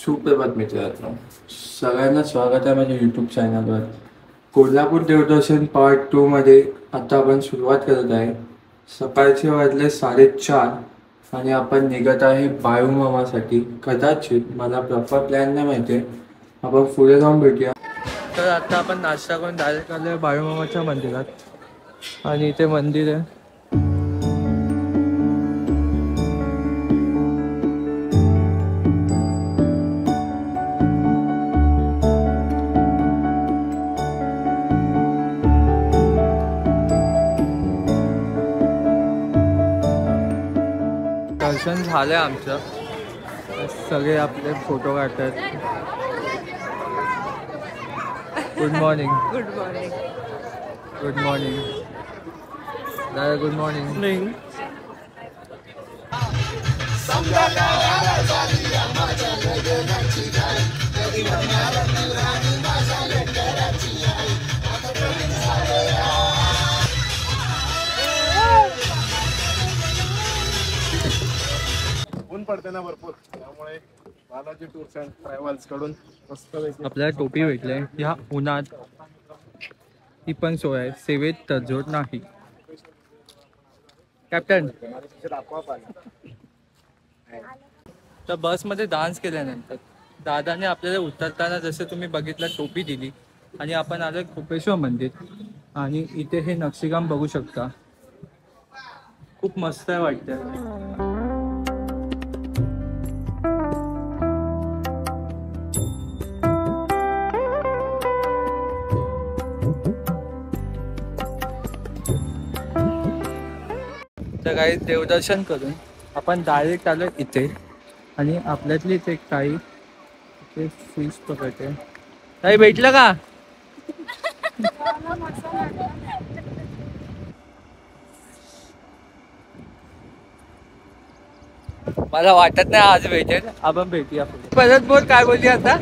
सुप्रभात मित्रांनो, सगळ्यांना स्वागत आहे माझ्या यूट्यूब चॅनलवर. कोल्हापूर देवदर्शन पार्ट 2 मध्ये आता आपण सुरुवात करत आहे. सकाळचे वाजले 4:30 आणि आपण निघत आहे बाळूमामासाठी. कदाचित मला प्रॉपर प्लॅन नाही माहिती आहे, आपण पुढे जाऊन भेटूया. तर आता आपण नाश्ता करून डायरेक्ट आलो आहे बाळूमामाच्या मंदिरात आणि इथे मंदिर आहे. दर्शन झालंय आमचं, सगळे आपले फोटो काढतात. Good morning. Good morning. Good morning दादा. Good morning. ऊन पडते ना भरपूर, त्यामुळे बालाजी टूर्स अँड ट्रॅव्हल्स कडून मस्त आपल्याला टोपी भेटले ह्या उन्हात. ही पण सोय आहे, सेवेत तडजोड नाही. कॅप्टन. तर बसमध्ये डान्स केल्यानंतर दादाने आपल्याला उतरताना जसं तुम्ही बघितलं टोपी दिली आणि आपण आलो कोपेश्वर मंदिर. आणि इथे हे नक्षीकाम बघू शकता, खूप मस्त आहे वाटतं. तर काही देवदर्शन करून आपण डायरेक्ट आलो इथे आणि आपल्यातलीच एक ताई इथे फिश पकडते. ताई भेटलं का? मला वाटत नाही आज भेटेल, आपण भेटूया पुढे. परत बोल, काय बोलली आता?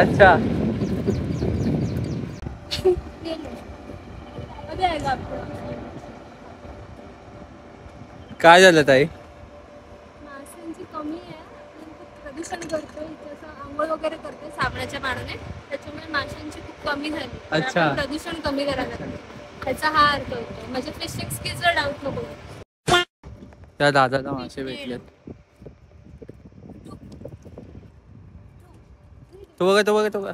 अच्छा, काय झालं ताई? माशांची कमी आहे, प्रदूषण करतोय इथे, असं आंघोळ वगैरे करतोय साबणाच्या पाण्याने, त्याच्यामुळे माशांची खूप कमी झाली. अच्छा, प्रदूषण कमी करायला लागतं, त्याचा हा अर्थ होतो. म्हणजे फिशिंग स्किल्सवर डाऊट नको. त्या दादाला मासे भेटलेत. तो बघा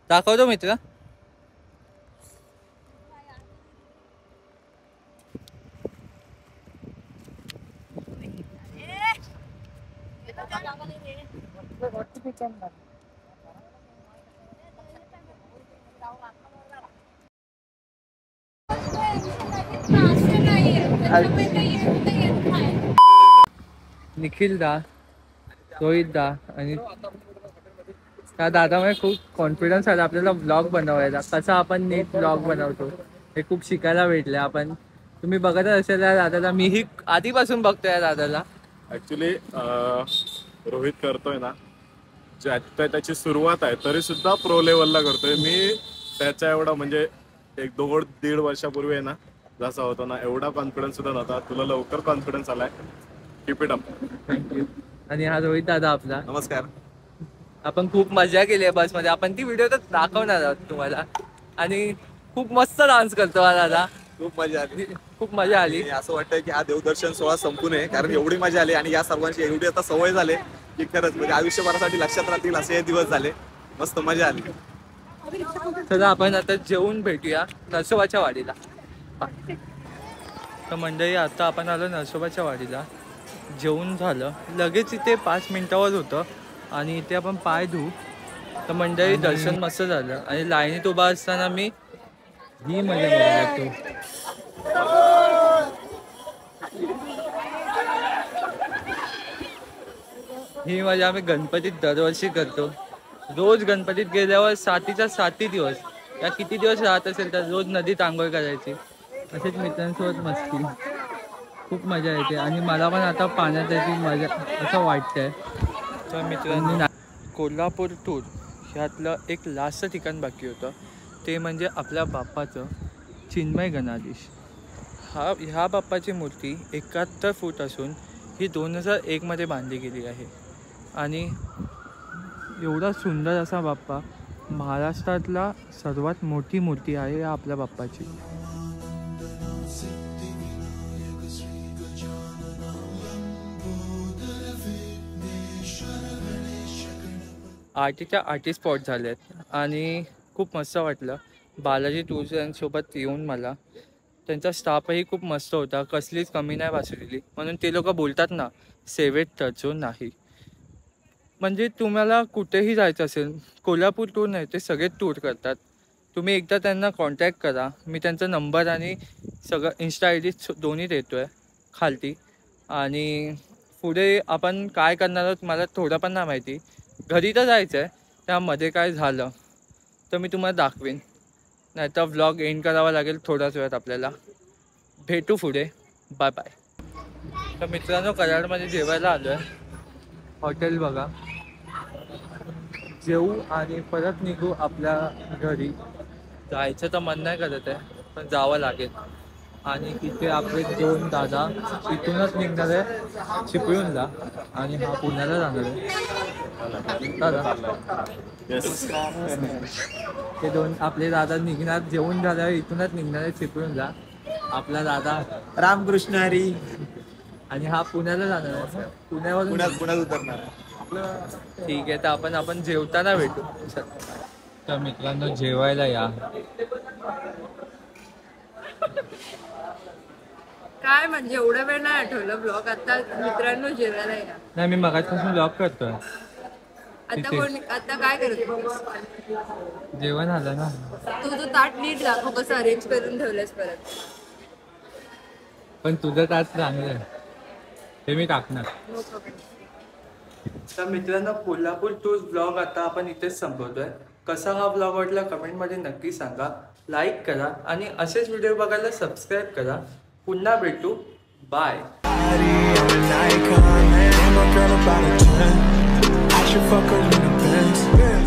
दाखवतो मित्र. निखिल दा, रोहित दा आणि त्या दादामुळे खूप कॉन्फिडन्स आला आपल्याला ब्लॉग बनवायला. कसा आपण नीट ब्लॉग बनवतो हे खूप शिकायला भेटले. आपण तुम्ही बघतच असेल या दादाला, मीही आधीपासून बघतोय या दादाला. ऍक्च्युली रोहित करतोय ना, त्याची सुरुवात आहे तरी सुद्धा प्रो लेवलला करतोय. मी त्याच्या एवढा म्हणजे 1-1.5 वर्षापूर्वी आहे ना जसा होता ना, एवढा कॉन्फिडन्स सुद्धा नव्हता. तुला लवकर कॉन्फिडन्स आलाय, कीप इट अप. थँक्यू. आणि हा रोहित दादा आपला. नमस्कार. आपण खूप मजा केली आहे बसमध्ये, आपण ती व्हिडिओ तर दाखवणार आहोत तुम्हाला. आणि खूप मस्त डान्स करतो हा दादा, खूप मजा आली. खूप मजा आली. असं वाटतं की हा देवदर्शन सोहळा संपू नये, कारण एवढी मजा आली आणि या सर्वांची एवढी आता सवय झाली की खरंच म्हणजे आयुष्यभरासाठी लक्षात राहतील असे हे दिवस झाले. मस्त मजा आली. चला आपण आता जेवून भेटूया नरसोबाच्या वाडीला. तर मंडळी आता आपण आलो नरसोबाच्या वाडीला. जेवून झालं लगेच, इथे 5 मिनिटावर होतं आणि इथे आपण पाय धुवू. तर मंडळी दर्शन मस्त झालं आणि लाईनीत उभा असताना मी ही मजा बघू शकतो. ही मजा आम्ही गणपतीत दरवर्षी करतो. रोज गणपतीत गेल्यावर 7च्या 7 दिवस या किती दिवस राहत असेल तर रोज नदीत आंघोळ करायची. असेच मित्रांसोबत मस्ती, खूप मजा येते. आणि मला पण आता पाण्यात यायची मजा असं वाटतंय. तर मित्रांनी कोल्हापूर टूर ह्यातलं एक लास्टचं ठिकाण बाकी होतं, ते म्हणजे आपल्या बाप्पाचं. चिन्मय गणाधीश. ह्या बाप्पाची मूर्ती 71 फूट असून ही 2001 मध्ये बांधली गेली आहे. आणि एवढा सुंदर असा बाप्पा, महाराष्ट्रातला सर्वात मोठी मूर्ती आहे या आपल्या बाप्पाची. आरतीच्या आरती स्पॉट झालेत आणि खूप मस्त वाटलं. बालाजी टूर्स यांसोबत येऊन मला त्यांचा स्टाफही खूप मस्त होता, कसलीच कमी नाही भासलेली. म्हणून ते लोक बोलतात ना, सेवेत तडजोड नाही. म्हणजे तुम्हाला कुठेही जायचं असेल, कोल्हापूर टूर नाही ते सगळे टूर करतात. तुम्ही एकदा त्यांना कॉन्टॅक्ट करा. मी त्यांचा नंबर आणि सगळं इन्स्टा आय डी दोन्ही देतो आहे खालती. आणि पुढे आपण काय करणार आहोत मला थोडं पण नाही माहिती. घरी तर जायचं आहे, त्यामध्ये काय झालं तर मी तुम्हाला दाखवेन, नाही तर व्लॉग एंड करावा लागेल थोड्याच वेळात आपल्याला. भेटू पुढे. Bye bye. तर मित्रांनो, कराडमध्ये जेवायला आलो आहे. हॉटेल बघा, जेवू आणि परत निघू आपल्या घरी. जायचं तर मन नाही करत आहे, पण जावं लागेल. आणि इथे आपले 2 दादा इथूनच निघणार आहे चिपळूणला, आणि हा पुण्याला जाणार आहे. ते 2 आपले दादा निघणार, जेवून झाल्यावर इथूनच निघणार आहे चिपळूणला. आपला दादा रामकृष्ण हरी. आणि हा पुण्याला जाणार आहे. पुण्यावरून पुण्यात उतरणार. ठीक आहे, तर आपण जेवताना भेटू. तर मित्रांनो, जेवायला या. काय म्हणजे एवढा वेळ नाही आठवलं ब्लॉग. आता मित्रांनो जेवायला या. नाही, मी मगाचपासून ब्लॉग करतोय. आता काय करत होतीस? जेवण आलं ना. तू ताट नीट दाखव कसं अरेंज करून ठेवलंस परत. पण तुझं ताट चांगलं आहे, हे मी टाकणार. तर मित्रांनो, कोल्हापूर टूर्स ब्लॉग आता आपण इथेच संपवतोय. कसा हा ब्लॉग वाटला कमेंटमध्ये नक्की सांगा. लाईक करा आणि असेच व्हिडिओ बघायला सबस्क्राईब करा. पुन्हा भेटू. Bye. I should fuck her in the Benz.